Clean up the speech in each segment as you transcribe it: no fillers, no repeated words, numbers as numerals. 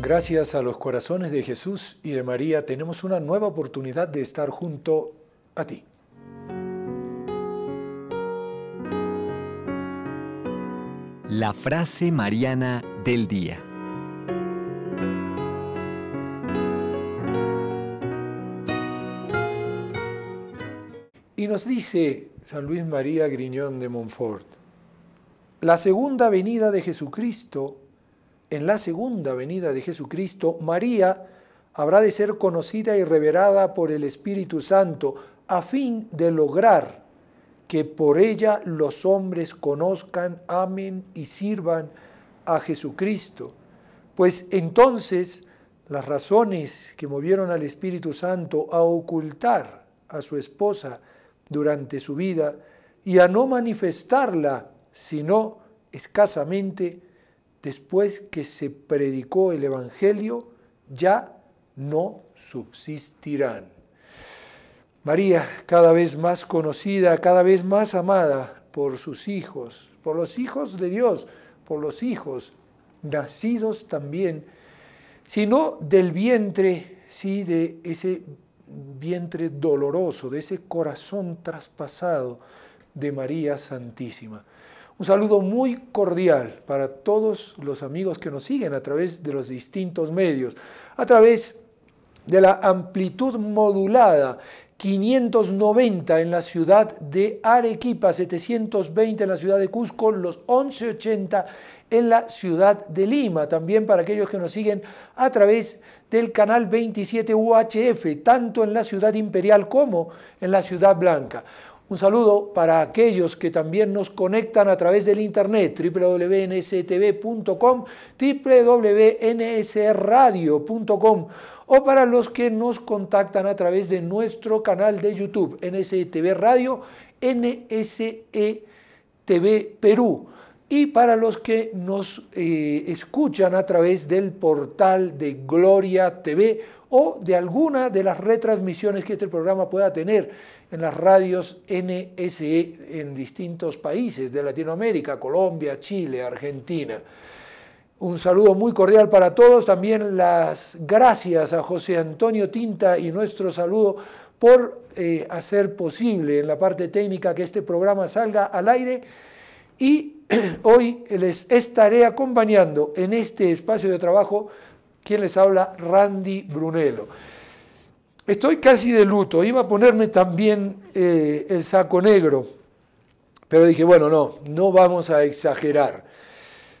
Gracias a los corazones de Jesús y de María tenemos una nueva oportunidad de estar junto a ti. La frase mariana del día. Y nos dice San Luis María Griñón de Montfort, la segunda venida de Jesucristo, en la segunda venida de Jesucristo, María habrá de ser conocida y reverada por el Espíritu Santo a fin de lograr que por ella los hombres conozcan, amen y sirvan a Jesucristo. Pues entonces las razones que movieron al Espíritu Santo a ocultar a su esposa durante su vida y a no manifestarla, sino escasamente después que se predicó el Evangelio, ya no subsistirán. María, cada vez más conocida, cada vez más amada por sus hijos, por los hijos de Dios, por los hijos nacidos también, sino del vientre, sí, de ese vientre doloroso, de ese corazón traspasado de María Santísima. Un saludo muy cordial para todos los amigos que nos siguen a través de los distintos medios, a través de la amplitud modulada 590 en la ciudad de Arequipa, 720 en la ciudad de Cusco, los 1180 en la ciudad de Lima. También para aquellos que nos siguen a través del canal 27 UHF, tanto en la ciudad imperial como en la ciudad blanca. Un saludo para aquellos que también nos conectan a través del internet, www.nstv.com, www.nsradio.com, o para los que nos contactan a través de nuestro canal de YouTube, NSTV Radio, NSETV Perú, y para los que nos escuchan a través del portal de Gloria TV o de alguna de las retransmisiones que este programa pueda tener en las radios NSE en distintos países de Latinoamérica, Colombia, Chile, Argentina. Un saludo muy cordial para todos, también las gracias a José Antonio Tinta y nuestro saludo por hacer posible en la parte técnica que este programa salga al aire, y hoy les estaré acompañando en este espacio de trabajo quien les habla, Randy Brunello. Estoy casi de luto, iba a ponerme también el saco negro, pero dije, bueno, no vamos a exagerar.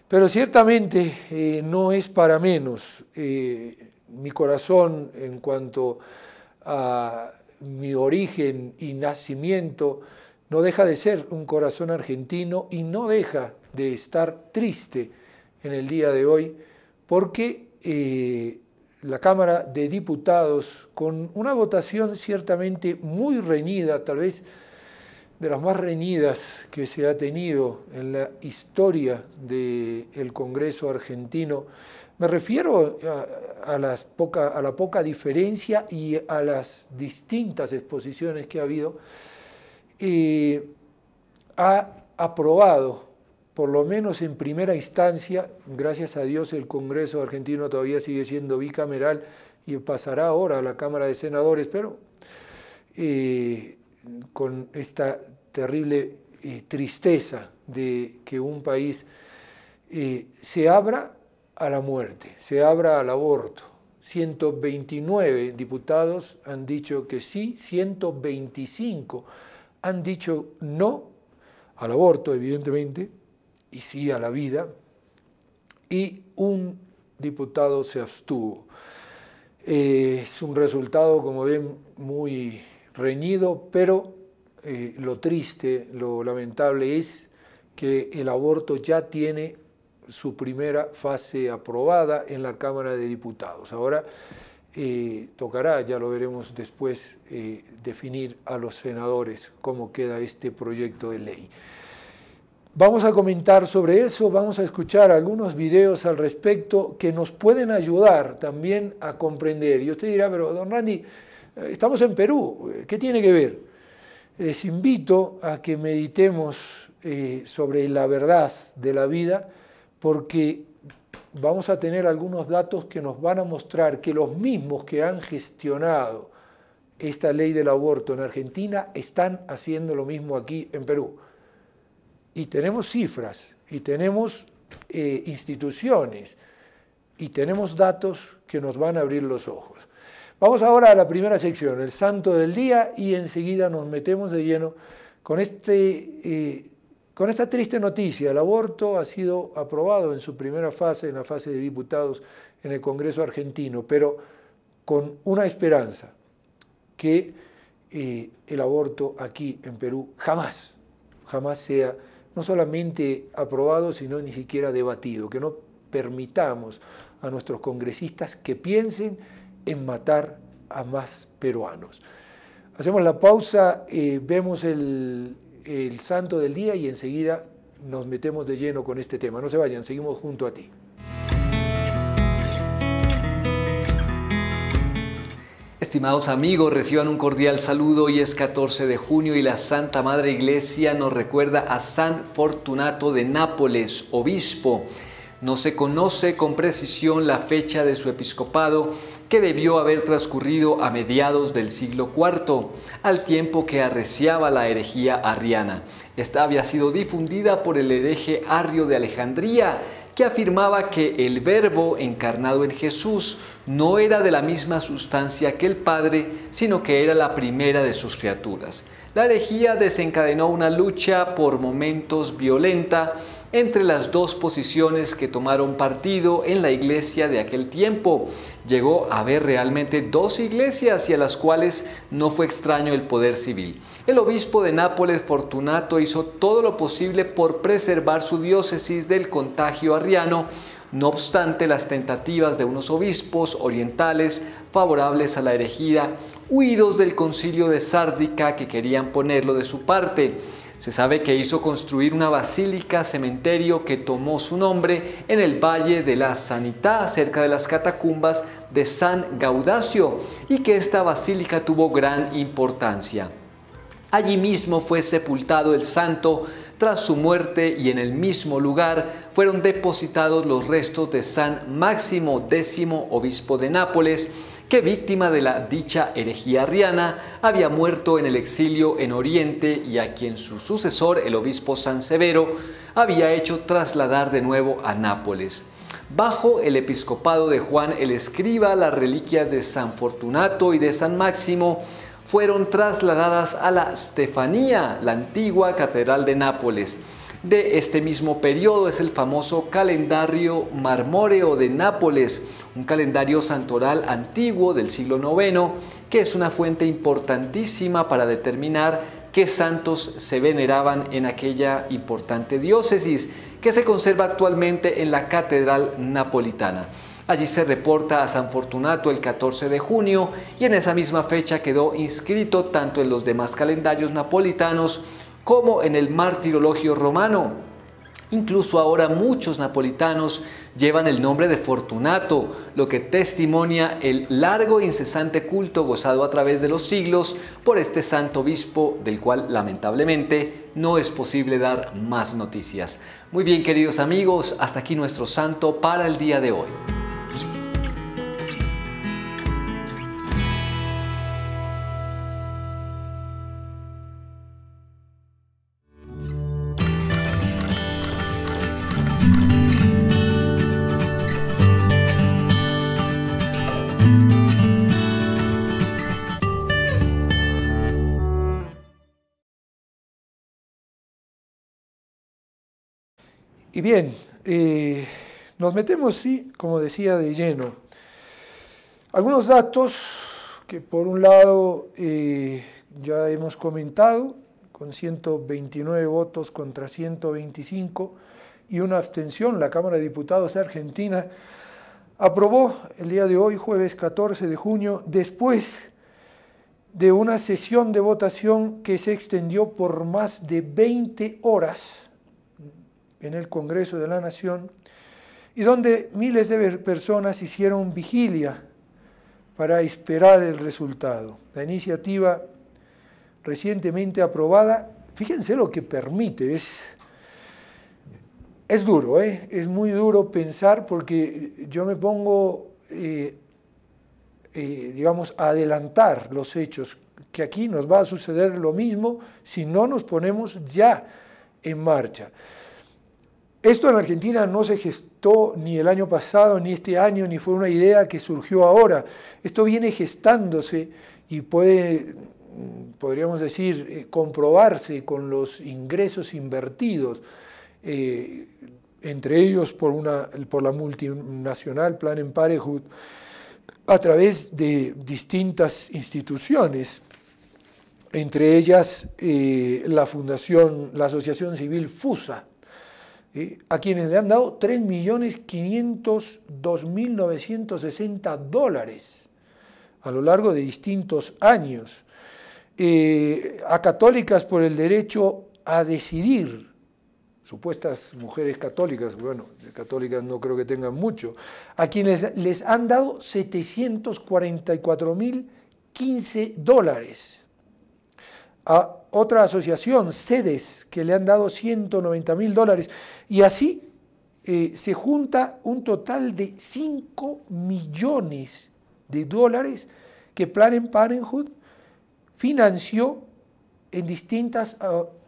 Pero ciertamente no es para menos. Mi corazón en cuanto a mi origen y nacimiento no deja de ser un corazón argentino y no deja de estar triste en el día de hoy porque la Cámara de Diputados, con una votación ciertamente muy reñida, tal vez de las más reñidas que se ha tenido en la historia del Congreso argentino, me refiero a la poca diferencia y a las distintas exposiciones que ha habido, ha aprobado, por lo menos en primera instancia, gracias a Dios el Congreso argentino todavía sigue siendo bicameral y pasará ahora a la Cámara de Senadores, pero con esta terrible tristeza de que un país se abra a la muerte, se abra al aborto. 129 diputados han dicho que sí, 125 han dicho no al aborto, evidentemente, y sí a la vida, y un diputado se abstuvo. Es un resultado, como ven, muy reñido, pero lo triste, lo lamentable es que el aborto ya tiene su primera fase aprobada en la Cámara de Diputados. Ahora tocará, ya lo veremos después, definir a los senadores cómo queda este proyecto de ley. Vamos a comentar sobre eso, vamos a escuchar algunos videos al respecto que nos pueden ayudar también a comprender. Y usted dirá, pero don Randy, estamos en Perú, ¿qué tiene que ver? Les invito a que meditemos sobre la verdad de la vida, porque vamos a tener algunos datos que nos van a mostrar que los mismos que han gestionado esta ley del aborto en Argentina están haciendo lo mismo aquí en Perú. Y tenemos cifras, y tenemos instituciones, y tenemos datos que nos van a abrir los ojos. Vamos ahora a la primera sección, el Santo del Día, y enseguida nos metemos de lleno con esta triste noticia. El aborto ha sido aprobado en su primera fase, en la fase de diputados en el Congreso argentino, pero con una esperanza, que el aborto aquí en Perú jamás sea no solamente aprobado, sino ni siquiera debatido, que no permitamos a nuestros congresistas que piensen en matar a más peruanos. Hacemos la pausa, vemos el Santo del Día y enseguida nos metemos de lleno con este tema. No se vayan, seguimos junto a ti. Estimados amigos, reciban un cordial saludo. Hoy es 14 de junio y la Santa Madre Iglesia nos recuerda a San Fortunato de Nápoles, obispo. No se conoce con precisión la fecha de su episcopado, que debió haber transcurrido a mediados del siglo IV, al tiempo que arreciaba la herejía arriana. Esta había sido difundida por el hereje Arrio de Alejandría, que afirmaba que el Verbo encarnado en Jesús no era de la misma sustancia que el Padre, sino que era la primera de sus criaturas. La herejía desencadenó una lucha por momentos violenta entre las dos posiciones que tomaron partido en la iglesia de aquel tiempo. Llegó a haber realmente dos iglesias y a las cuales no fue extraño el poder civil. El obispo de Nápoles, Fortunato, hizo todo lo posible por preservar su diócesis del contagio arriano. No obstante, las tentativas de unos obispos orientales favorables a la herejía, huidos del concilio de Sárdica, que querían ponerlo de su parte. Se sabe que hizo construir una basílica cementerio que tomó su nombre en el Valle de la Sanità, cerca de las catacumbas de San Gaudacio, y que esta basílica tuvo gran importancia. Allí mismo fue sepultado el santo. Tras su muerte, y en el mismo lugar fueron depositados los restos de San Máximo X, obispo de Nápoles, que, víctima de la dicha herejía arriana, había muerto en el exilio en Oriente y a quien su sucesor, el obispo San Severo, había hecho trasladar de nuevo a Nápoles. Bajo el episcopado de Juan el Escriba, las reliquias de San Fortunato y de San Máximo fueron trasladadas a la Stefanía, la antigua catedral de Nápoles. De este mismo periodo es el famoso calendario marmóreo de Nápoles, un calendario santoral antiguo del siglo IX, que es una fuente importantísima para determinar qué santos se veneraban en aquella importante diócesis, que se conserva actualmente en la catedral napolitana. Allí se reporta a San Fortunato el 14 de junio y en esa misma fecha quedó inscrito tanto en los demás calendarios napolitanos como en el martirologio romano. Incluso ahora muchos napolitanos llevan el nombre de Fortunato, lo que testimonia el largo e incesante culto gozado a través de los siglos por este santo obispo, del cual lamentablemente no es posible dar más noticias. Muy bien, queridos amigos, hasta aquí nuestro santo para el día de hoy. Y bien, nos metemos, sí, como decía, de lleno. Algunos datos que por un lado ya hemos comentado, con 129 votos contra 125 y una abstención, la Cámara de Diputados de Argentina aprobó el día de hoy, jueves 14 de junio, después de una sesión de votación que se extendió por más de 20 horas en el Congreso de la Nación, y donde miles de personas hicieron vigilia para esperar el resultado. La iniciativa recientemente aprobada, fíjense lo que permite, Es duro, es muy duro pensar porque yo me pongo, digamos, a adelantar los hechos, que aquí nos va a suceder lo mismo si no nos ponemos ya en marcha. Esto en Argentina no se gestó ni el año pasado, ni este año, ni fue una idea que surgió ahora. Esto viene gestándose y podríamos decir, comprobarse con los ingresos invertidos, entre ellos por la multinacional Planned Parenthood, a través de distintas instituciones, entre ellas la Asociación Civil FUSA, a quienes le han dado $3.502.960 a lo largo de distintos años, a católicas por el derecho a decidir, supuestas mujeres católicas, bueno, de católicas no creo que tengan mucho, a quienes les han dado $744.015, a otra asociación, CEDES, que le han dado $190.000, y así se junta un total de $5 millones que Planned Parenthood financió en distintas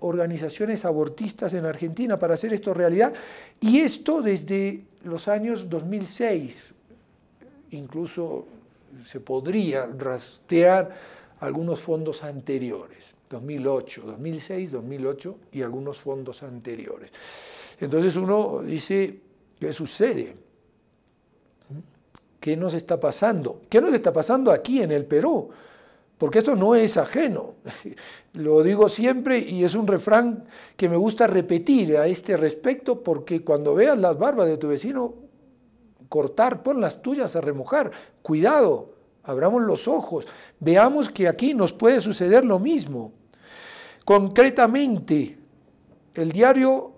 organizaciones abortistas en Argentina para hacer esto realidad, y esto desde los años 2006, incluso se podría rastrear algunos fondos anteriores, 2008, 2006, 2008 y algunos fondos anteriores. Entonces uno dice, ¿qué sucede? ¿Qué nos está pasando? ¿Qué nos está pasando aquí en el Perú? Porque esto no es ajeno. Lo digo siempre y es un refrán que me gusta repetir a este respecto, porque cuando veas las barbas de tu vecino cortar, pon las tuyas a remojar. Cuidado, abramos los ojos, veamos que aquí nos puede suceder lo mismo. Concretamente, el diario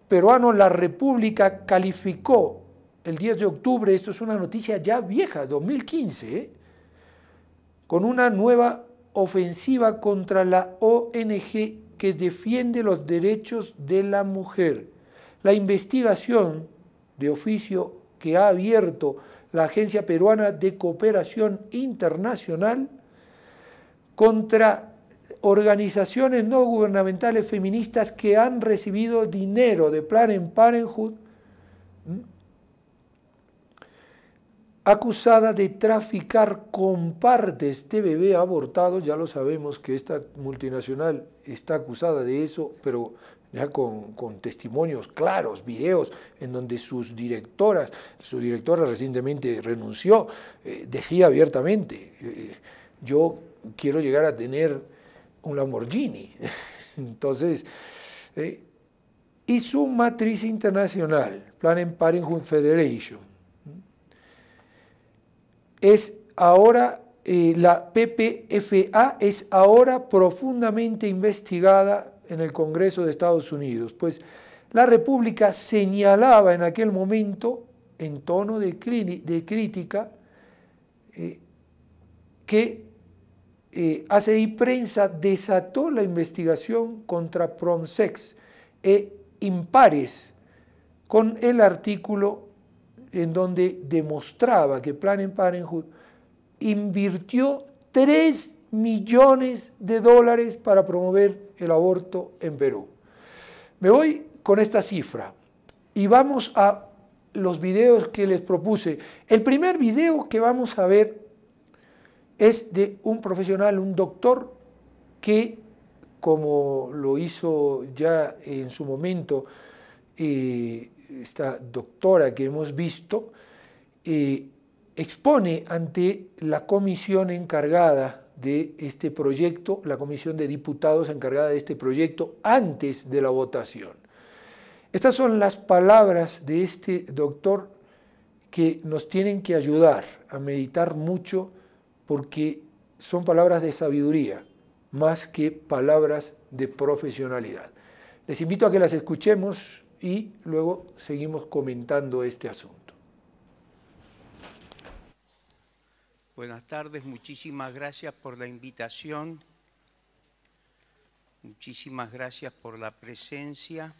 peruano La República calificó el 10 de octubre, esto es una noticia ya vieja, 2015, con una nueva ofensiva contra la ONG que defiende los derechos de la mujer. La investigación de oficio que ha abierto la Agencia Peruana de Cooperación Internacional contra organizaciones no gubernamentales feministas que han recibido dinero de Planned Parenthood, acusada de traficar con partes de bebé abortados. Ya lo sabemos que esta multinacional está acusada de eso, pero ya con testimonios claros, videos, en donde su directora recientemente renunció, decía abiertamente, yo quiero llegar a tener un Lamborghini. Entonces, y su matriz internacional, Planned Parenthood Federation, es ahora, la PPFA es ahora profundamente investigada en el Congreso de Estados Unidos, pues la República señalaba en aquel momento, en tono de crítica, que ACI Prensa desató la investigación contra Promsex e Impares con el artículo en donde demostraba que Planned Parenthood invirtió $3 millones para promover el aborto en Perú. Me voy con esta cifra y vamos a los videos que les propuse. El primer video que vamos a ver es de un profesional, un doctor, que, como lo hizo ya en su momento esta doctora que hemos visto, expone ante la comisión encargada de este proyecto, la comisión de diputados encargada de este proyecto antes de la votación. Estas son las palabras de este doctor que nos tienen que ayudar a meditar mucho, porque son palabras de sabiduría más que palabras de profesionalidad. Les invito a que las escuchemos y luego seguimos comentando este asunto. Buenas tardes, muchísimas gracias por la invitación, muchísimas gracias por la presencia.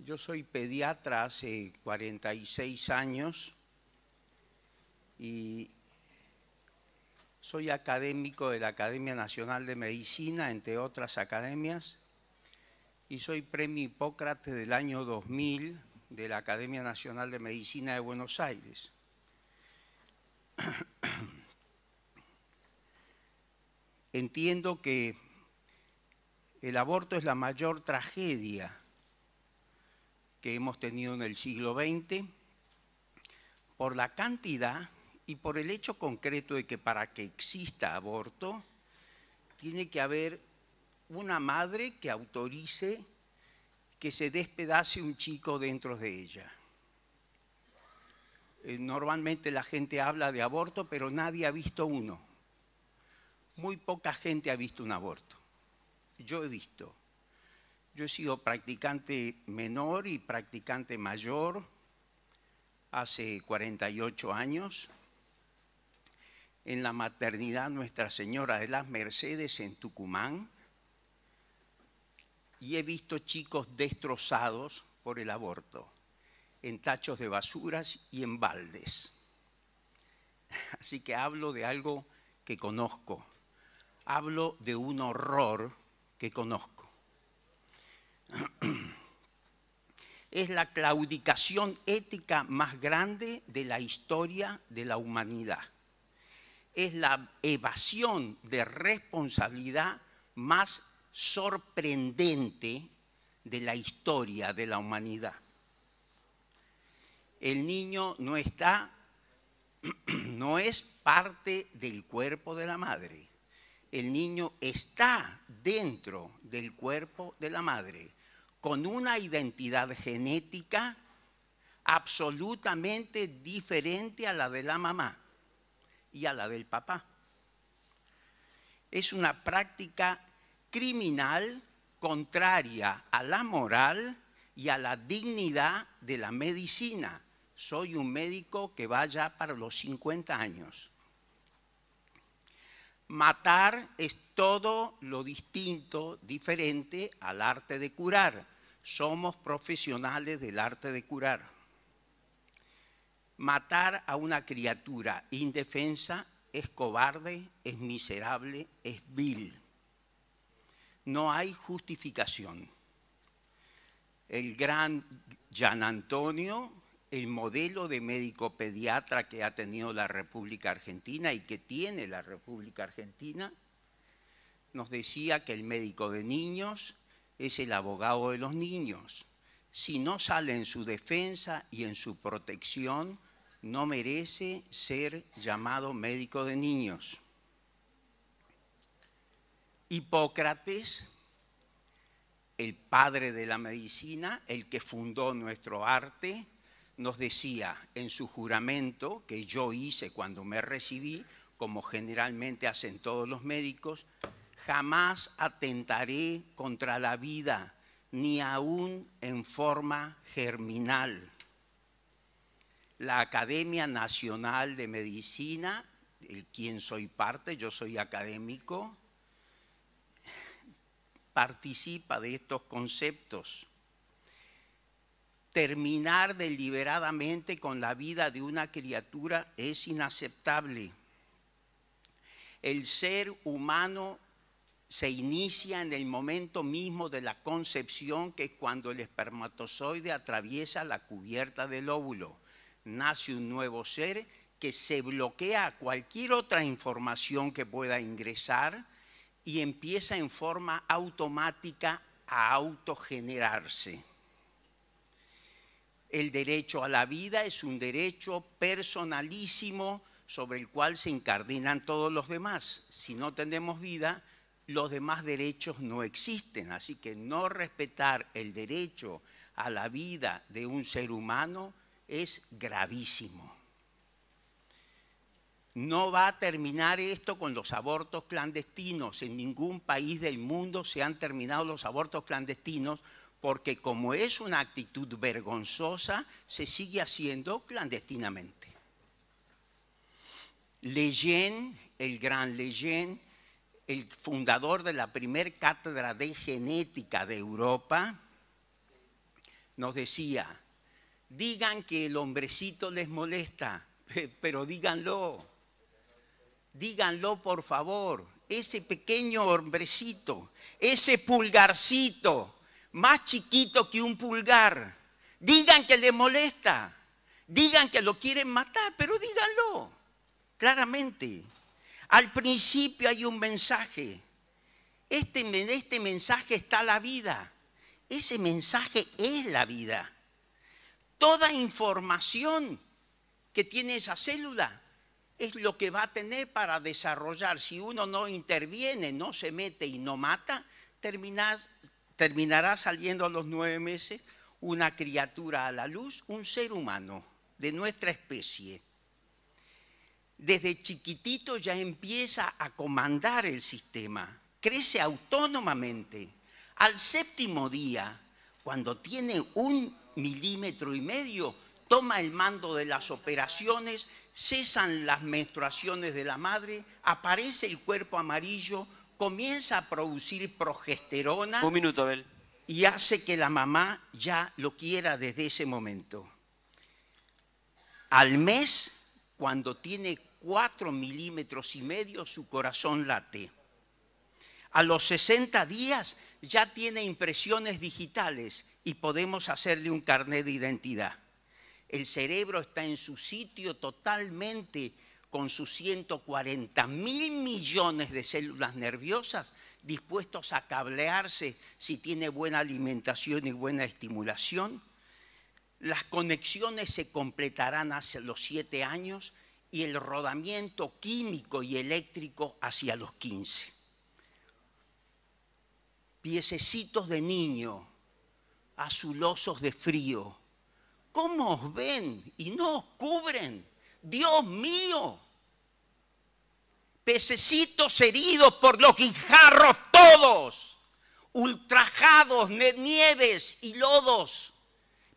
Yo soy pediatra hace 46 años y soy académico de la Academia Nacional de Medicina, entre otras academias, y soy premio Hipócrates del año 2000 de la Academia Nacional de Medicina de Buenos Aires. Entiendo que el aborto es la mayor tragedia que hemos tenido en el siglo XX por la cantidad y por el hecho concreto de que para que exista aborto tiene que haber una madre que autorice que se despedace un chico dentro de ella. Normalmente la gente habla de aborto, pero nadie ha visto uno. Muy poca gente ha visto un aborto. Yo he visto. Yo he sido practicante menor y practicante mayor hace 48 años en la maternidad Nuestra Señora de las Mercedes en Tucumán, y he visto chicos destrozados por el aborto, en tachos de basuras y en baldes. Así que hablo de algo que conozco, hablo de un horror que conozco. Es la claudicación ética más grande de la historia de la humanidad. Es la evasión de responsabilidad más sorprendente de la historia de la humanidad. El niño no es parte del cuerpo de la madre. El niño está dentro del cuerpo de la madre, con una identidad genética absolutamente diferente a la de la mamá y a la del papá. Es una práctica criminal contraria a la moral y a la dignidad de la medicina. Soy un médico que va ya para los 50 años. Matar es todo lo distinto, diferente al arte de curar. Somos profesionales del arte de curar. Matar a una criatura indefensa es cobarde, es miserable, es vil. No hay justificación. El gran Gian Antonio, el modelo de médico pediatra que ha tenido la República Argentina y que tiene la República Argentina, nos decía que el médico de niños es el abogado de los niños. Si no sale en su defensa y en su protección, no merece ser llamado médico de niños. Hipócrates, el padre de la medicina, el que fundó nuestro arte, nos decía en su juramento, que yo hice cuando me recibí, como generalmente hacen todos los médicos: jamás atentaré contra la vida, ni aún en forma germinal. La Academia Nacional de Medicina, de quien soy parte, yo soy académico, participa de estos conceptos. Terminar deliberadamente con la vida de una criatura es inaceptable. El ser humano se inicia en el momento mismo de la concepción, que es cuando el espermatozoide atraviesa la cubierta del óvulo. Nace un nuevo ser que se bloquea a cualquier otra información que pueda ingresar y empieza en forma automática a autogenerarse. El derecho a la vida es un derecho personalísimo sobre el cual se incardinan todos los demás. Si no tenemos vida, los demás derechos no existen. Así que no respetar el derecho a la vida de un ser humano es gravísimo. No va a terminar esto con los abortos clandestinos. En ningún país del mundo se han terminado los abortos clandestinos, porque como es una actitud vergonzosa, se sigue haciendo clandestinamente. Lejeune, el gran Lejeune, el fundador de la primer cátedra de genética de Europa, nos decía, digan que el hombrecito les molesta, pero díganlo. Díganlo, por favor. Ese pequeño hombrecito, ese pulgarcito, más chiquito que un pulgar, digan que le molesta, digan que lo quieren matar, pero díganlo claramente. Al principio hay un mensaje. En este mensaje está la vida. Ese mensaje es la vida. Toda información que tiene esa célula es lo que va a tener para desarrollar. Si uno no interviene, no se mete y no mata, terminará saliendo a los 9 meses una criatura a la luz, un ser humano de nuestra especie. Desde chiquitito ya empieza a comandar el sistema, crece autónomamente. Al 7º día, cuando tiene 1,5 milímetros, toma el mando de las operaciones, cesan las menstruaciones de la madre, aparece el cuerpo amarillo, comienza a producir progesterona. Un minuto, Abel. Y hace que la mamá ya lo quiera desde ese momento. Al mes, cuando tiene 4,5 milímetros, su corazón late. A los 60 días ya tiene impresiones digitales y podemos hacerle un carnet de identidad. El cerebro está en su sitio totalmente con sus 140.000 millones de células nerviosas dispuestos a cablearse si tiene buena alimentación y buena estimulación. Las conexiones se completarán hacia los 7 años y el rodamiento químico y eléctrico hacia los 15. Piececitos de niño, azulosos de frío. ¿Cómo os ven y no os cubren? ¡Dios mío! Pececitos heridos por los guijarros todos, ultrajados de nieves y lodos.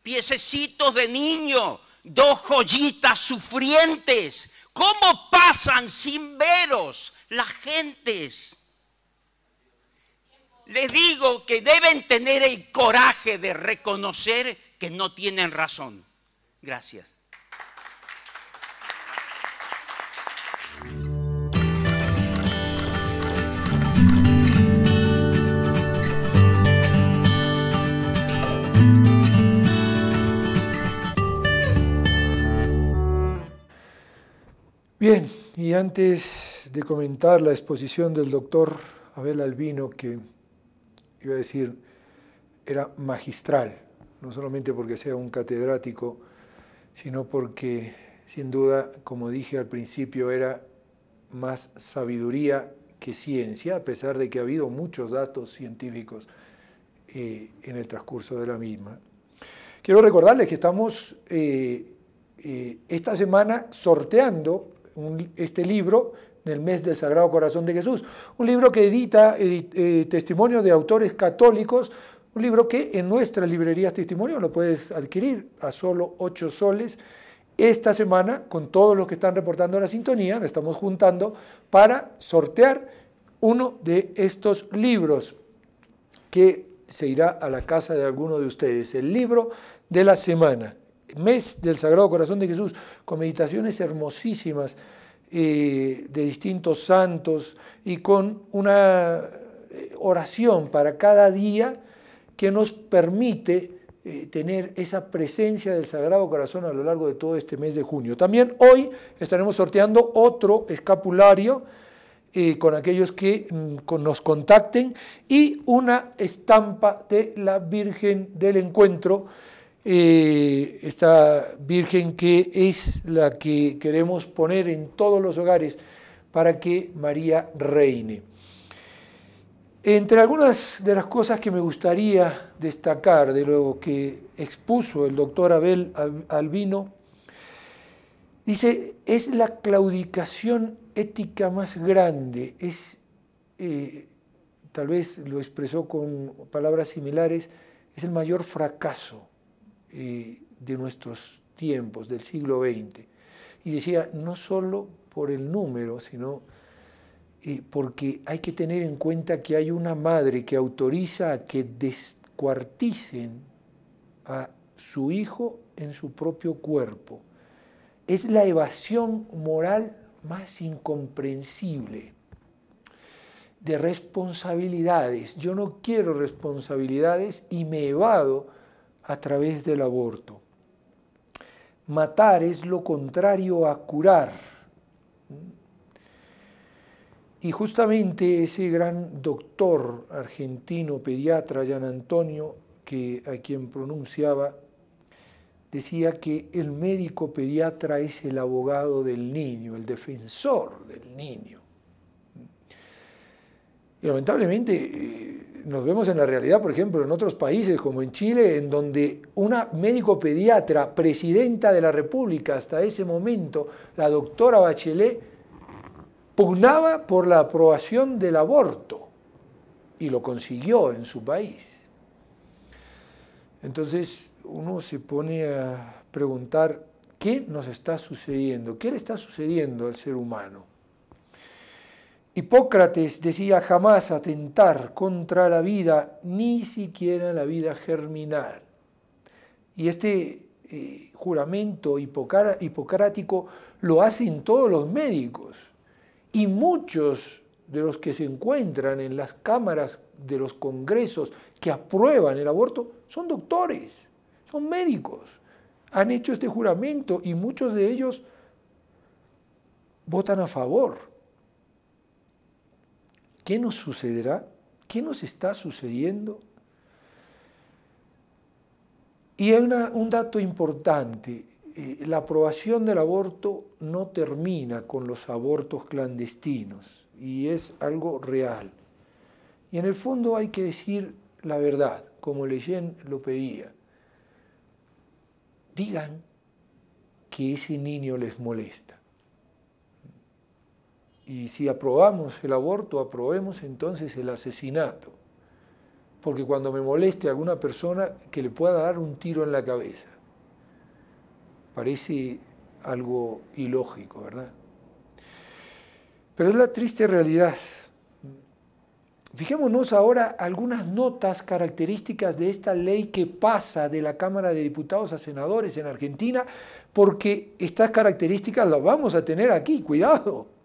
Piececitos de niño, 2 joyitas sufrientes. ¿Cómo pasan sin veros las gentes? Les digo que deben tener el coraje de reconocer que no tienen razón. Gracias. Bien, y antes de comentar la exposición del doctor Abel Albino, que iba a decir era magistral, no solamente porque sea un catedrático, sino porque, sin duda, como dije al principio, era más sabiduría que ciencia, a pesar de que ha habido muchos datos científicos en el transcurso de la misma. Quiero recordarles que estamos esta semana sorteando este libro del mes del Sagrado Corazón de Jesús, un libro que edita testimonio de autores católicos, un libro que en nuestra librería Testimonio lo puedes adquirir a solo 8 soles. Esta semana, con todos los que están reportando la sintonía, la estamos juntando para sortear uno de estos libros que se irá a la casa de alguno de ustedes, el libro de la semana, mes del Sagrado Corazón de Jesús, con meditaciones hermosísimas de distintos santos y con una oración para cada día que nos permite tener esa presencia del Sagrado Corazón a lo largo de todo este mes de junio. También hoy estaremos sorteando otro escapulario con aquellos que nos contacten y una estampa de la Virgen del Encuentro, esta Virgen que es la que queremos poner en todos los hogares para que María reine. Entre algunas de las cosas que me gustaría destacar de lo que expuso el doctor Abel Albino, dice, es la claudicación ética más grande, es, tal vez lo expresó con palabras similares, es el mayor fracaso de nuestros tiempos, del siglo XX. Y decía, no solo por el número, sino porque hay que tener en cuenta que hay una madre que autoriza a que descuarticen a su hijo en su propio cuerpo. Es la evasión moral más incomprensible de responsabilidades. Yo no quiero responsabilidades y me evado a través del aborto. Matar es lo contrario a curar. Y justamente ese gran doctor argentino, pediatra, Gian Antonio, a quien pronunciaba, decía que el médico pediatra es el abogado del niño, el defensor del niño. Y lamentablemente nos vemos en la realidad, por ejemplo, en otros países como en Chile, en donde una médico pediatra, presidenta de la República hasta ese momento, la doctora Bachelet, pugnaba por la aprobación del aborto y lo consiguió en su país. Entonces uno se pone a preguntar qué nos está sucediendo, qué le está sucediendo al ser humano. Hipócrates decía jamás atentar contra la vida, ni siquiera la vida germinal. Y este juramento hipocrático lo hacen todos los médicos. Y muchos de los que se encuentran en las cámaras de los congresos que aprueban el aborto son doctores, son médicos. Han hecho este juramento y muchos de ellos votan a favor. ¿Qué nos sucederá? ¿Qué nos está sucediendo? Y hay un dato importante. La aprobación del aborto no termina con los abortos clandestinos y es algo real. Y en el fondo hay que decir la verdad, como Leyen lo pedía. Digan que ese niño les molesta. Y si aprobamos el aborto, aprobemos entonces el asesinato. Porque cuando me moleste a alguna persona, que le pueda dar un tiro en la cabeza. Parece algo ilógico, ¿verdad? Pero es la triste realidad. Fijémonos ahora algunas notas características de esta ley que pasa de la Cámara de Diputados a senadores en Argentina, porque estas características las vamos a tener aquí, cuidado.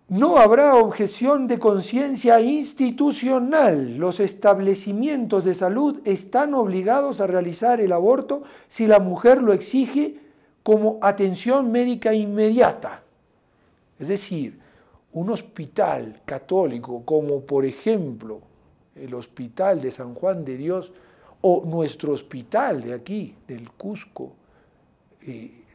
No habrá objeción de conciencia institucional. Los establecimientos de salud están obligados a realizar el aborto si la mujer lo exige como atención médica inmediata. Es decir, un hospital católico como por ejemplo el Hospital de San Juan de Dios o nuestro hospital de aquí, del Cusco,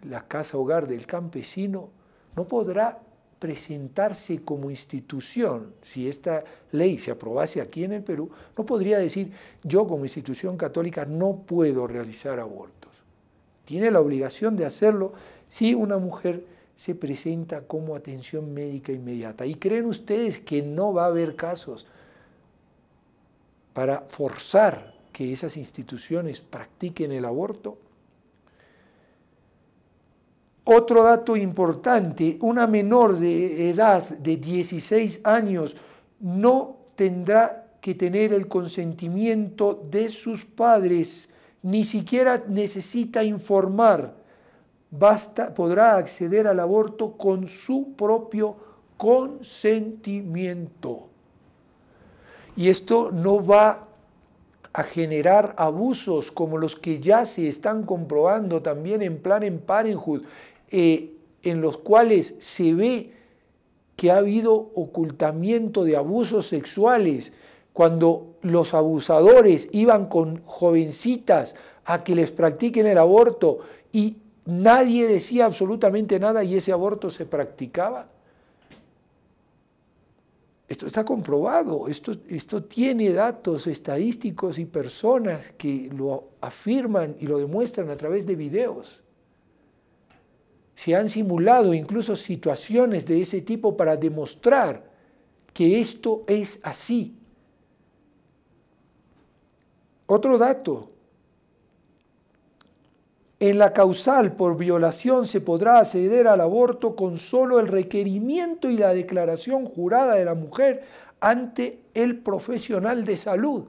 la Casa Hogar del Campesino, no podrá presentarse como institución. Si esta ley se aprobase aquí en el Perú, no podría decir yo como institución católica no puedo realizar abortos. Tiene la obligación de hacerlo si una mujer se presenta como atención médica inmediata. ¿Y creen ustedes que no va a haber casos para forzar que esas instituciones practiquen el aborto? Otro dato importante, una menor de edad de 16 años no tendrá que tener el consentimiento de sus padres, ni siquiera necesita informar, podrá acceder al aborto con su propio consentimiento. Y esto no va a generar abusos como los que ya se están comprobando también en Planned Parenthood, en los cuales se ve que ha habido ocultamiento de abusos sexuales, cuando los abusadores iban con jovencitas a que les practiquen el aborto y nadie decía absolutamente nada y ese aborto se practicaba. Esto está comprobado, esto tiene datos estadísticos y personas que lo afirman y lo demuestran a través de videos. Se han simulado incluso situaciones de ese tipo para demostrar que esto es así. Otro dato. En la causal por violación se podrá acceder al aborto con solo el requerimiento y la declaración jurada de la mujer ante el profesional de salud.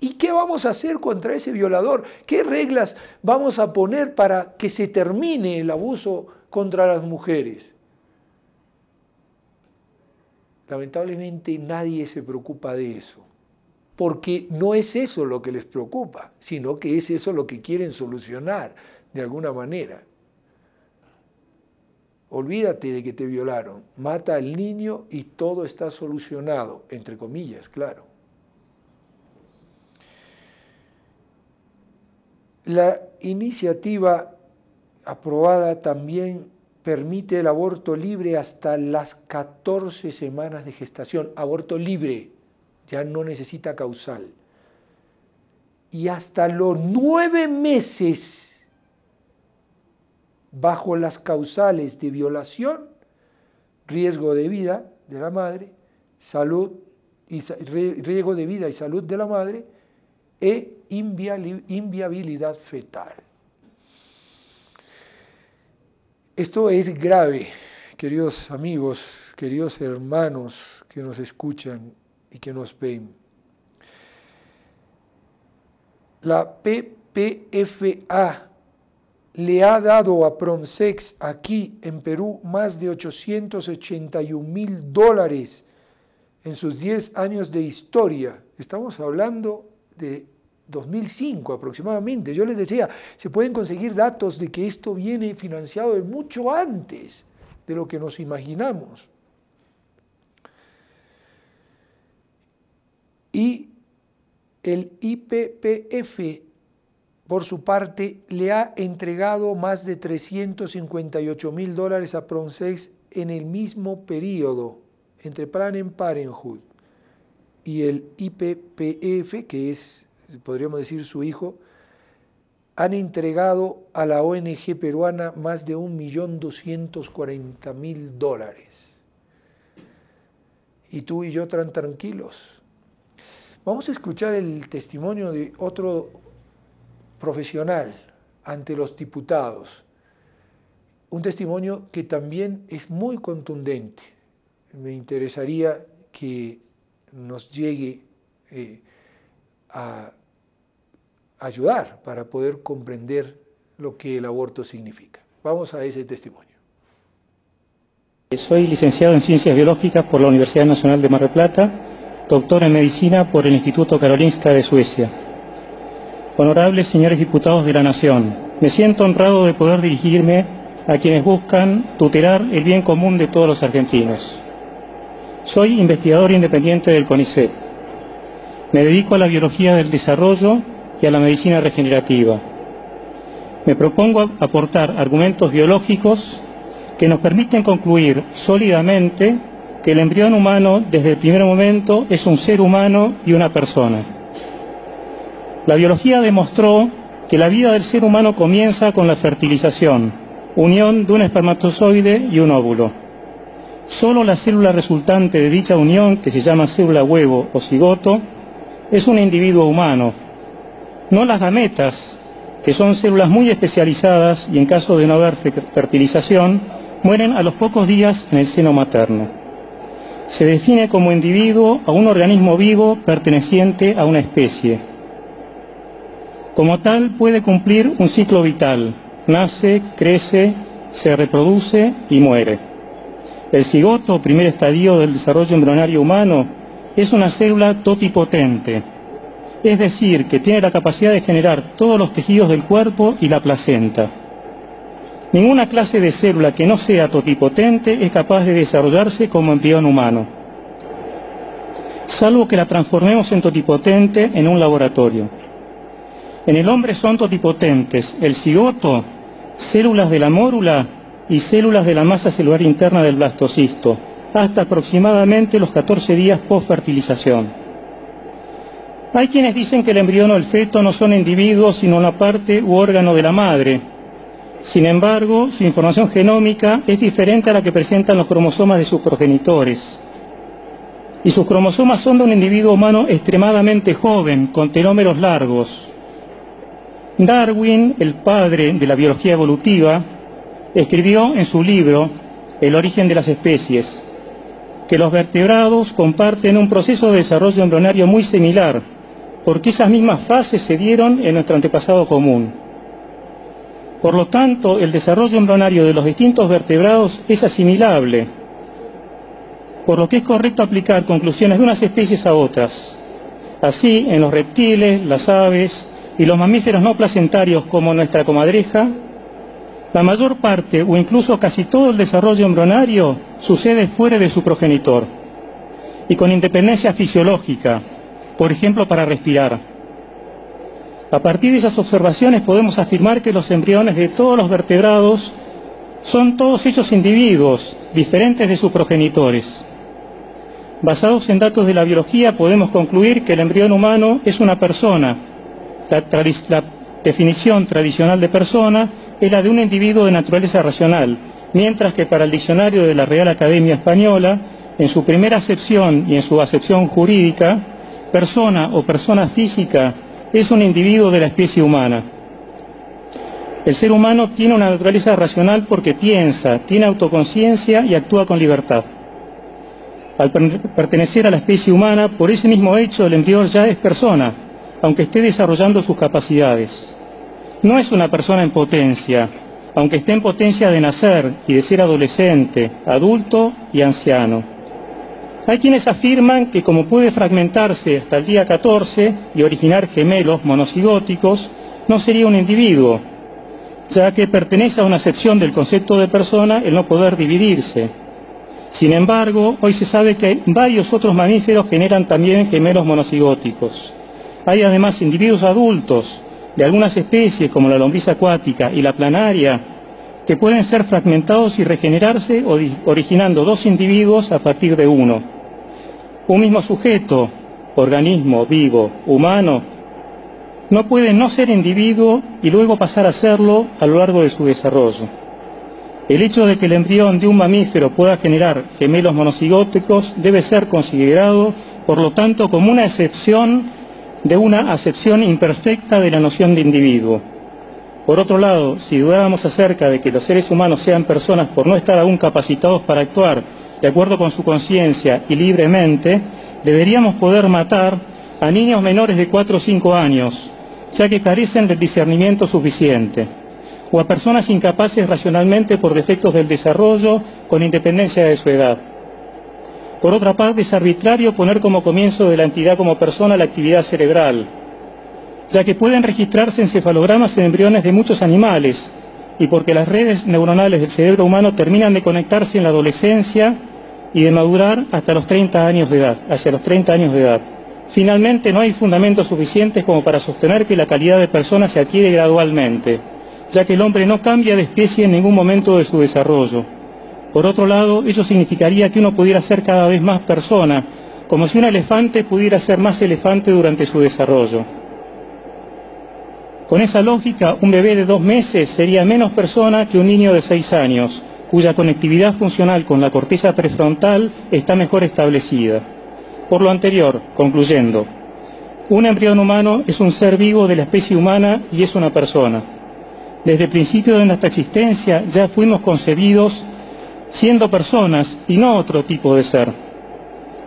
¿Y qué vamos a hacer contra ese violador? ¿Qué reglas vamos a poner para que se termine el abuso contra las mujeres? Lamentablemente nadie se preocupa de eso, porque no es eso lo que les preocupa, sino que es eso lo que quieren solucionar de alguna manera. Olvídate de que te violaron, mata al niño y todo está solucionado, entre comillas, claro. La iniciativa aprobada también permite el aborto libre hasta las 14 semanas de gestación. Aborto libre, ya no necesita causal. Y hasta los 9 meses, bajo las causales de violación, riesgo de vida de la madre, riesgo de vida y salud de la madre, e inviabilidad fetal. Esto es grave, queridos amigos, queridos hermanos que nos escuchan y que nos ven. La PPFA le ha dado a Pronsex aquí en Perú más de $881.000 en sus 10 años de historia. Estamos hablando de 2005 aproximadamente. Yo les decía, se pueden conseguir datos de que esto viene financiado de mucho antes de lo que nos imaginamos. Y el IPPF, por su parte, le ha entregado más de $358.000 a Pronsex en el mismo periodo, entre Planned Parenthood y el IPPF, que es, podríamos decir, su hijo, han entregado a la ONG peruana más de $1.240.000. Y tú y yo tan tranquilos. Vamos a escuchar el testimonio de otro profesional ante los diputados. Un testimonio que también es muy contundente. Me interesaría que nos llegue a ayudar para poder comprender lo que el aborto significa. Vamos a ese testimonio. Soy licenciado en Ciencias Biológicas por la Universidad Nacional de Mar del Plata, doctor en Medicina por el Instituto Karolinska de Suecia. Honorables señores diputados de la Nación, me siento honrado de poder dirigirme a quienes buscan tutelar el bien común de todos los argentinos. Soy investigador independiente del CONICET. Me dedico a la biología del desarrollo y a la medicina regenerativa. Me propongo aportar argumentos biológicos que nos permiten concluir sólidamente que el embrión humano desde el primer momento es un ser humano y una persona. La biología demostró que la vida del ser humano comienza con la fertilización, unión de un espermatozoide y un óvulo. Solo la célula resultante de dicha unión, que se llama célula huevo o cigoto, es un individuo humano, no las gametas, que son células muy especializadas y en caso de no haber fertilización, mueren a los pocos días en el seno materno. Se define como individuo a un organismo vivo perteneciente a una especie. Como tal, puede cumplir un ciclo vital: nace, crece, se reproduce y muere. El cigoto, primer estadio del desarrollo embrionario humano, es una célula totipotente, es decir, que tiene la capacidad de generar todos los tejidos del cuerpo y la placenta. Ninguna clase de célula que no sea totipotente es capaz de desarrollarse como embrión humano, salvo que la transformemos en totipotente en un laboratorio. En el hombre son totipotentes el cigoto, células de la mórula y células de la masa celular interna del blastocisto, hasta aproximadamente los 14 días post-fertilización. Hay quienes dicen que el embrión o el feto no son individuos, sino una parte u órgano de la madre. Sin embargo, su información genómica es diferente a la que presentan los cromosomas de sus progenitores. Y sus cromosomas son de un individuo humano extremadamente joven, con telómeros largos. Darwin, el padre de la biología evolutiva, escribió en su libro El origen de las especies que los vertebrados comparten un proceso de desarrollo embrionario muy similar, porque esas mismas fases se dieron en nuestro antepasado común. Por lo tanto, el desarrollo embrionario de los distintos vertebrados es asimilable, por lo que es correcto aplicar conclusiones de unas especies a otras. Así, en los reptiles, las aves y los mamíferos no placentarios como nuestra comadreja, la mayor parte o incluso casi todo el desarrollo embrionario sucede fuera de su progenitor y con independencia fisiológica, por ejemplo para respirar. A partir de esas observaciones podemos afirmar que los embriones de todos los vertebrados son todos hechos individuos, diferentes de sus progenitores. Basados en datos de la biología podemos concluir que el embrión humano es una persona. La definición tradicional de persona es la de un individuo de naturaleza racional, mientras que para el diccionario de la Real Academia Española, en su primera acepción y en su acepción jurídica, persona o persona física es un individuo de la especie humana. El ser humano tiene una naturaleza racional porque piensa, tiene autoconciencia y actúa con libertad. Al pertenecer a la especie humana, por ese mismo hecho el embrión ya es persona, aunque esté desarrollando sus capacidades. No es una persona en potencia, aunque esté en potencia de nacer y de ser adolescente, adulto y anciano. Hay quienes afirman que como puede fragmentarse hasta el día 14 y originar gemelos monocigóticos, no sería un individuo, ya que pertenece a una acepción del concepto de persona el no poder dividirse. Sin embargo, hoy se sabe que varios otros mamíferos generan también gemelos monocigóticos. Hay además individuos adultos de algunas especies como la lombriz acuática y la planaria que pueden ser fragmentados y regenerarse originando dos individuos a partir de uno. Un mismo sujeto, organismo vivo, humano, no puede no ser individuo y luego pasar a serlo a lo largo de su desarrollo. El hecho de que el embrión de un mamífero pueda generar gemelos monocigóticos debe ser considerado, por lo tanto, como una excepción de una acepción imperfecta de la noción de individuo. Por otro lado, si dudáramos acerca de que los seres humanos sean personas por no estar aún capacitados para actuar de acuerdo con su conciencia y libremente, deberíamos poder matar a niños menores de 4 o 5 años, ya que carecen del discernimiento suficiente, o a personas incapaces racionalmente por defectos del desarrollo con independencia de su edad. Por otra parte, es arbitrario poner como comienzo de la entidad como persona la actividad cerebral, ya que pueden registrarse encefalogramas en embriones de muchos animales, y porque las redes neuronales del cerebro humano terminan de conectarse en la adolescencia y de madurar hasta los 30 años de edad, hacia los 30 años de edad. Finalmente, no hay fundamentos suficientes como para sostener que la calidad de persona se adquiere gradualmente, ya que el hombre no cambia de especie en ningún momento de su desarrollo. Por otro lado, ello significaría que uno pudiera ser cada vez más persona, como si un elefante pudiera ser más elefante durante su desarrollo. Con esa lógica, un bebé de 2 meses sería menos persona que un niño de 6 años, cuya conectividad funcional con la corteza prefrontal está mejor establecida. Por lo anterior, concluyendo, un embrión humano es un ser vivo de la especie humana y es una persona. Desde el principio de nuestra existencia ya fuimos concebidos siendo personas y no otro tipo de ser,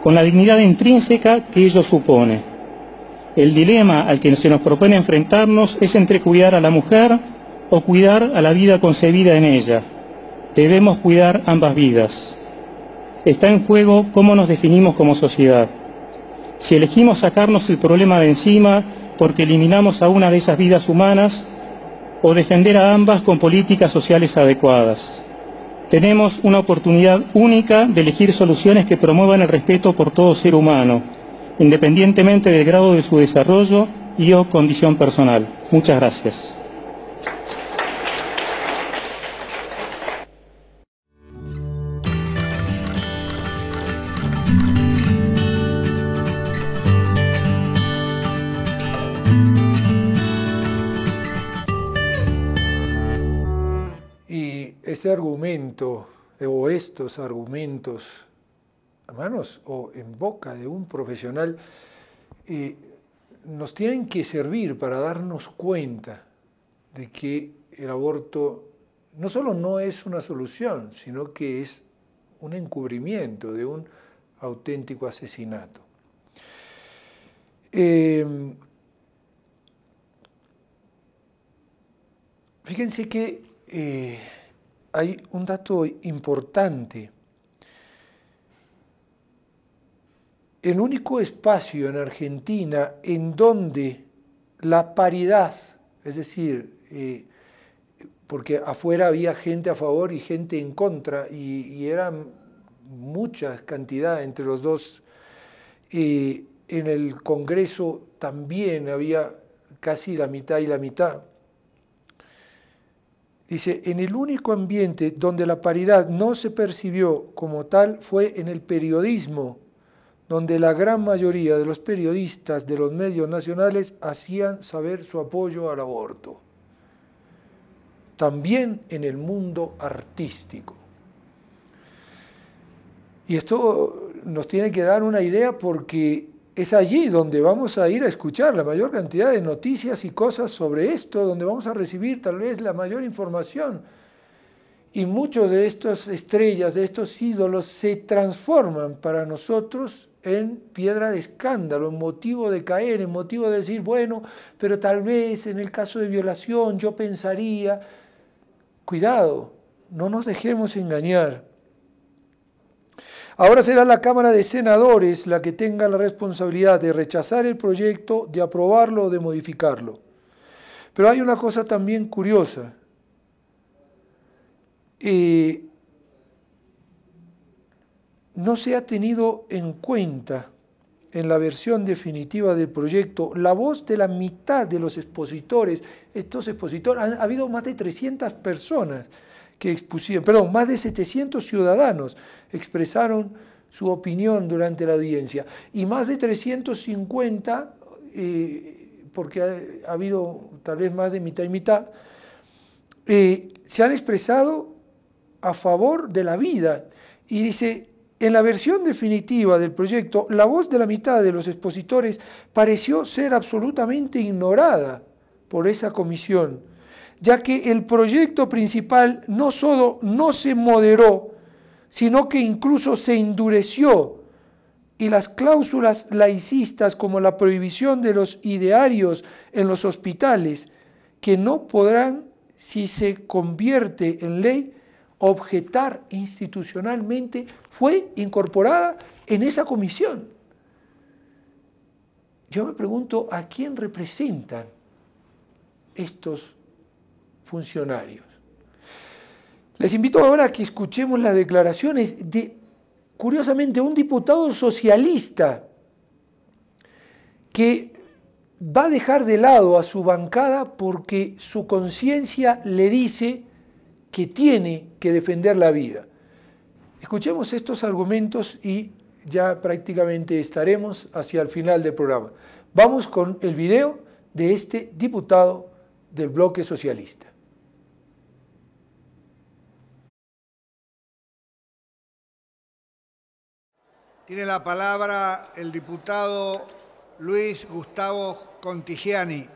con la dignidad intrínseca que ello supone. El dilema al que se nos propone enfrentarnos es entre cuidar a la mujer o cuidar a la vida concebida en ella. Debemos cuidar ambas vidas. Está en juego cómo nos definimos como sociedad. Si elegimos sacarnos el problema de encima porque eliminamos a una de esas vidas humanas, o defender a ambas con políticas sociales adecuadas. Tenemos una oportunidad única de elegir soluciones que promuevan el respeto por todo ser humano, independientemente del grado de su desarrollo y o condición personal. Muchas gracias. Ese argumento o estos argumentos a manos o en boca de un profesional nos tienen que servir para darnos cuenta de que el aborto no solo no es una solución, sino que es un encubrimiento de un auténtico asesinato. Fíjense que hay un dato importante. El único espacio en Argentina en donde la paridad, es decir, porque afuera había gente a favor y gente en contra, y eran muchas cantidades entre los dos. En el Congreso también había casi la mitad y la mitad. Dice, en el único ambiente donde la paridad no se percibió como tal fue en el periodismo, donde la gran mayoría de los periodistas de los medios nacionales hacían saber su apoyo al aborto. También en el mundo artístico. Y esto nos tiene que dar una idea porque es allí donde vamos a ir a escuchar la mayor cantidad de noticias y cosas sobre esto, donde vamos a recibir tal vez la mayor información. Y muchos de estas estrellas, de estos ídolos, se transforman para nosotros en piedra de escándalo, en motivo de caer, en motivo de decir, bueno, pero tal vez en el caso de violación yo pensaría, cuidado, no nos dejemos engañar. Ahora será la Cámara de Senadores la que tenga la responsabilidad de rechazar el proyecto, de aprobarlo o de modificarlo. Pero hay una cosa también curiosa. No se ha tenido en cuenta en la versión definitiva del proyecto la voz de la mitad de los expositores. Estos expositores, ha habido más de 300 personas que expusieron, perdón, más de 700 ciudadanos expresaron su opinión durante la audiencia y más de 350, porque ha habido tal vez más de mitad y mitad, se han expresado a favor de la vida. Y dice, en la versión definitiva del proyecto, la voz de la mitad de los expositores pareció ser absolutamente ignorada por esa comisión, ya que el proyecto principal no solo no se moderó, sino que incluso se endureció, y las cláusulas laicistas como la prohibición de los idearios en los hospitales, que no podrán, si se convierte en ley, objetar institucionalmente, fue incorporada en esa comisión. Yo me pregunto, ¿a quién representan estos funcionarios? Les invito ahora a que escuchemos las declaraciones de, curiosamente, un diputado socialista que va a dejar de lado a su bancada porque su conciencia le dice que tiene que defender la vida. Escuchemos estos argumentos y ya prácticamente estaremos hacia el final del programa. Vamos con el video de este diputado del bloque socialista. Tiene la palabra el diputado Luis Gustavo Contigiani.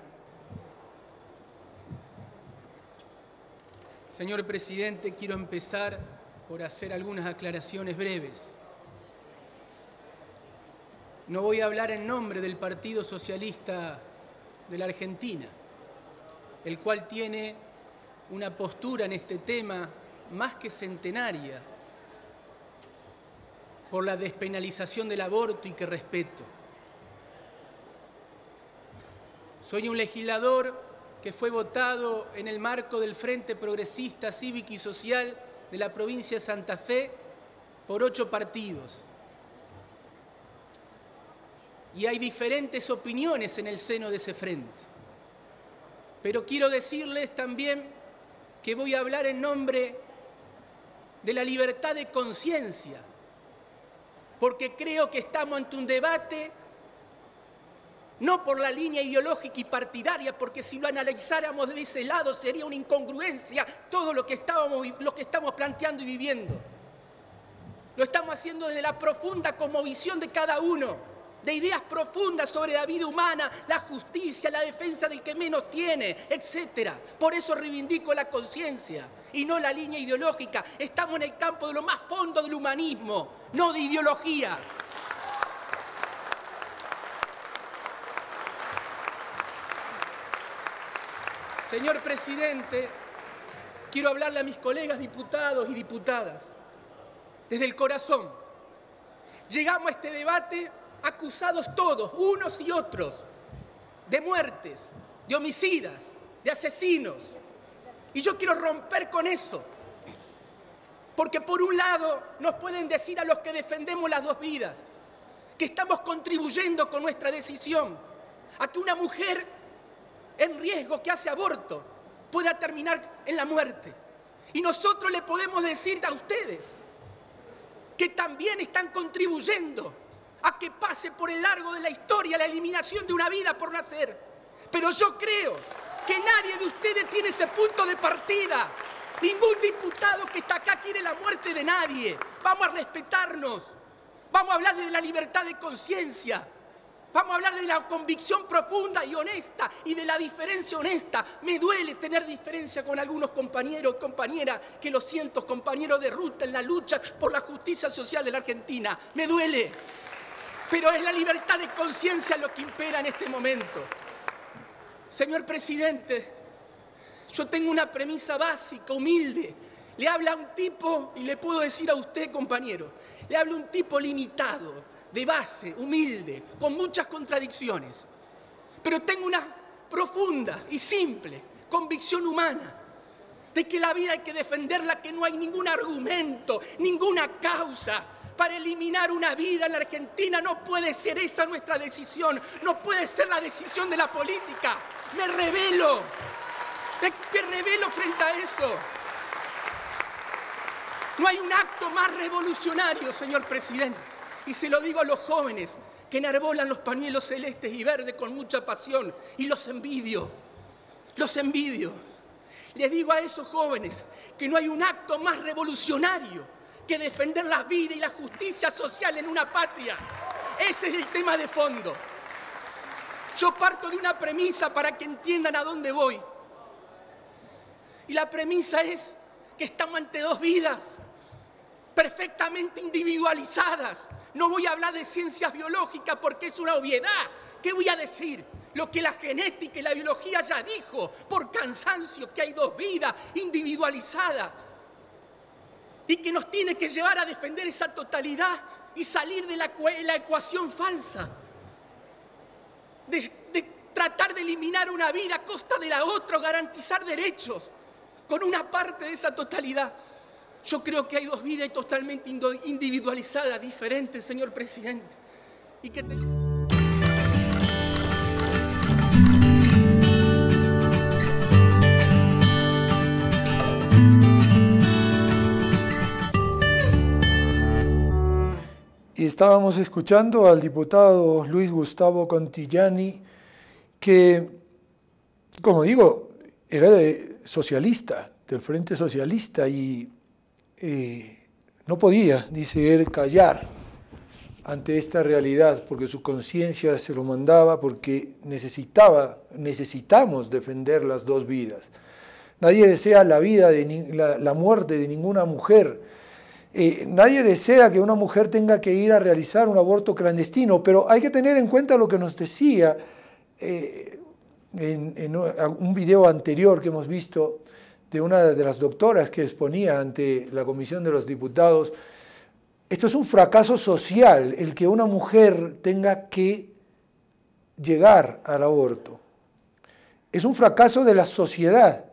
Señor presidente, quiero empezar por hacer algunas aclaraciones breves. No voy a hablar en nombre del Partido Socialista de la Argentina, el cual tiene una postura en este tema más que centenaria por la despenalización del aborto y que respeto. Soy un legislador que fue votado en el marco del Frente Progresista Cívico y Social de la provincia de Santa Fe por 8 partidos. Y hay diferentes opiniones en el seno de ese frente. Pero quiero decirles también que voy a hablar en nombre de la libertad de conciencia, porque creo que estamos ante un debate no por la línea ideológica y partidaria, porque si lo analizáramos de ese lado sería una incongruencia todo lo que estamos planteando y viviendo. Lo estamos haciendo desde la profunda cosmovisión de cada uno, de ideas profundas sobre la vida humana, la justicia, la defensa del que menos tiene, etc. Por eso reivindico la conciencia y no la línea ideológica. Estamos en el campo de lo más fondo del humanismo, no de ideología. Señor presidente, quiero hablarle a mis colegas diputados y diputadas desde el corazón. Llegamos a este debate acusados todos, unos y otros, de muertes, de homicidas, de asesinos. Y yo quiero romper con eso. Porque por un lado nos pueden decir a los que defendemos las dos vidas que estamos contribuyendo con nuestra decisión a que una mujer en riesgo que hace aborto pueda terminar en la muerte. Y nosotros le podemos decir a ustedes que también están contribuyendo a que pase por el largo de la historia la eliminación de una vida por nacer. Pero yo creo que nadie de ustedes tiene ese punto de partida. Ningún diputado que está acá quiere la muerte de nadie. Vamos a respetarnos. Vamos a hablar de la libertad de conciencia. Vamos a hablar de la convicción profunda y honesta y de la diferencia honesta. Me duele tener diferencia con algunos compañeros y compañeras que lo siento, compañeros de ruta en la lucha por la justicia social de la Argentina. Me duele. Pero es la libertad de conciencia lo que impera en este momento. Señor presidente, yo tengo una premisa básica, humilde. Le habla a un tipo, y le puedo decir a usted, compañero, le habla a un tipo limitado, de base, humilde, con muchas contradicciones. Pero tengo una profunda y simple convicción humana de que la vida hay que defenderla, que no hay ningún argumento, ninguna causa para eliminar una vida en la Argentina. No puede ser esa nuestra decisión, no puede ser la decisión de la política. Me rebelo frente a eso. No hay un acto más revolucionario, señor presidente, y se lo digo a los jóvenes que enarbolan los pañuelos celestes y verdes con mucha pasión, y los envidio. Les digo a esos jóvenes que no hay un acto más revolucionario que defender la vida y la justicia social en una patria. Ese es el tema de fondo. Yo parto de una premisa para que entiendan a dónde voy. Y la premisa es que estamos ante dos vidas perfectamente individualizadas. No voy a hablar de ciencias biológicas porque es una obviedad. ¿Qué voy a decir? Lo que la genética y la biología ya dijo por cansancio, que hay dos vidas individualizadas y que nos tiene que llevar a defender esa totalidad y salir de la ecuación falsa de tratar de eliminar una vida a costa de la otra, garantizar derechos con una parte de esa totalidad. Yo creo que hay dos vidas totalmente individualizadas, diferentes, señor presidente. Y que Y estábamos escuchando al diputado Luis Gustavo Contigiani, que, como digo, era socialista, del Frente Socialista, y no podía, dice él, callar ante esta realidad, porque su conciencia se lo mandaba, porque necesitamos defender las dos vidas. Nadie desea la muerte de ninguna mujer. Nadie desea que una mujer tenga que ir a realizar un aborto clandestino, pero hay que tener en cuenta lo que nos decía en un video anterior que hemos visto de una de las doctoras que exponía ante la Comisión de los Diputados. Esto es un fracaso social, el que una mujer tenga que llegar al aborto. Es un fracaso de la sociedad,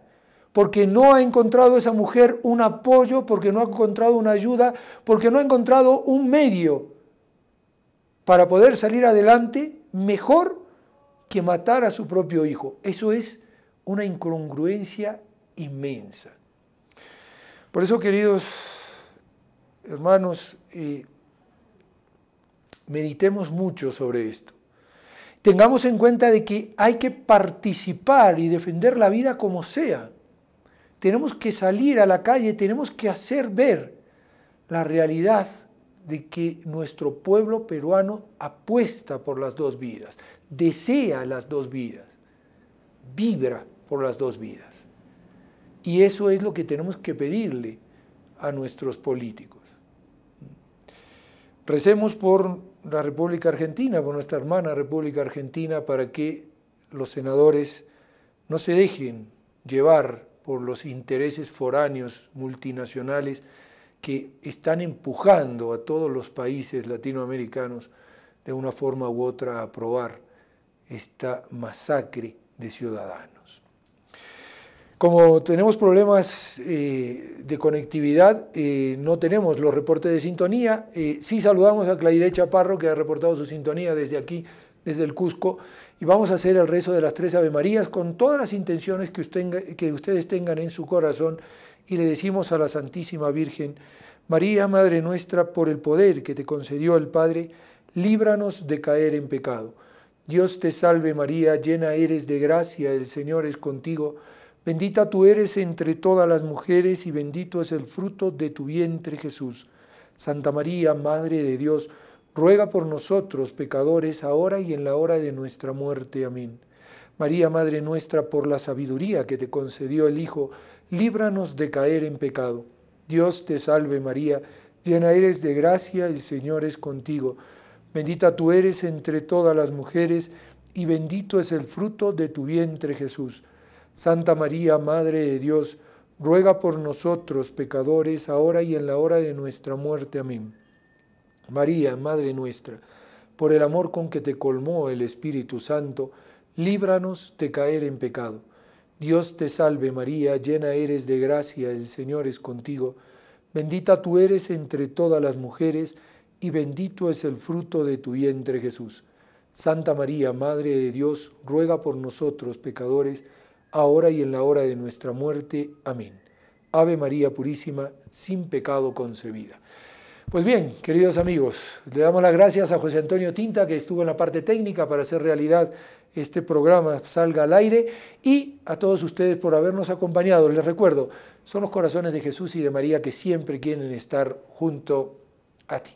porque no ha encontrado esa mujer un apoyo, porque no ha encontrado una ayuda, porque no ha encontrado un medio para poder salir adelante mejor que matar a su propio hijo. Eso es una incongruencia inmensa. Por eso, queridos hermanos, meditemos mucho sobre esto. Tengamos en cuenta de que hay que participar y defender la vida como sea. Tenemos que salir a la calle, tenemos que hacer ver la realidad de que nuestro pueblo peruano apuesta por las dos vidas, desea las dos vidas, vibra por las dos vidas. Y eso es lo que tenemos que pedirle a nuestros políticos. Recemos por la República Argentina, por nuestra hermana República Argentina, para que los senadores no se dejen llevar por los intereses foráneos multinacionales que están empujando a todos los países latinoamericanos de una forma u otra a aprobar esta masacre de ciudadanos. Como tenemos problemas de conectividad, no tenemos los reportes de sintonía. Sí saludamos a Claide Chaparro, que ha reportado su sintonía desde aquí, desde el Cusco, y vamos a hacer el rezo de las 3 Ave Marías con todas las intenciones que ustedes tengan en su corazón, y le decimos a la Santísima Virgen: María, Madre nuestra, por el poder que te concedió el Padre, líbranos de caer en pecado. Dios te salve María, llena eres de gracia, el Señor es contigo. Bendita tú eres entre todas las mujeres y bendito es el fruto de tu vientre, Jesús. Santa María, Madre de Dios, ruega por nosotros pecadores, ahora y en la hora de nuestra muerte. Amén. María, Madre nuestra, por la sabiduría que te concedió el Hijo, líbranos de caer en pecado. Dios te salve María, llena eres de gracia, el Señor es contigo. Bendita tú eres entre todas las mujeres y bendito es el fruto de tu vientre, Jesús. Santa María, Madre de Dios, ruega por nosotros pecadores, ahora y en la hora de nuestra muerte. Amén. María, Madre nuestra, por el amor con que te colmó el Espíritu Santo, líbranos de caer en pecado. Dios te salve María, llena eres de gracia, el Señor es contigo. Bendita tú eres entre todas las mujeres y bendito es el fruto de tu vientre, Jesús. Santa María, Madre de Dios, ruega por nosotros pecadores, ahora y en la hora de nuestra muerte. Amén. Ave María Purísima, sin pecado concebida. Pues bien, queridos amigos, le damos las gracias a José Antonio Tinta, que estuvo en la parte técnica para hacer realidad este programa salga al aire, y a todos ustedes por habernos acompañado. Les recuerdo, son los corazones de Jesús y de María que siempre quieren estar junto a ti.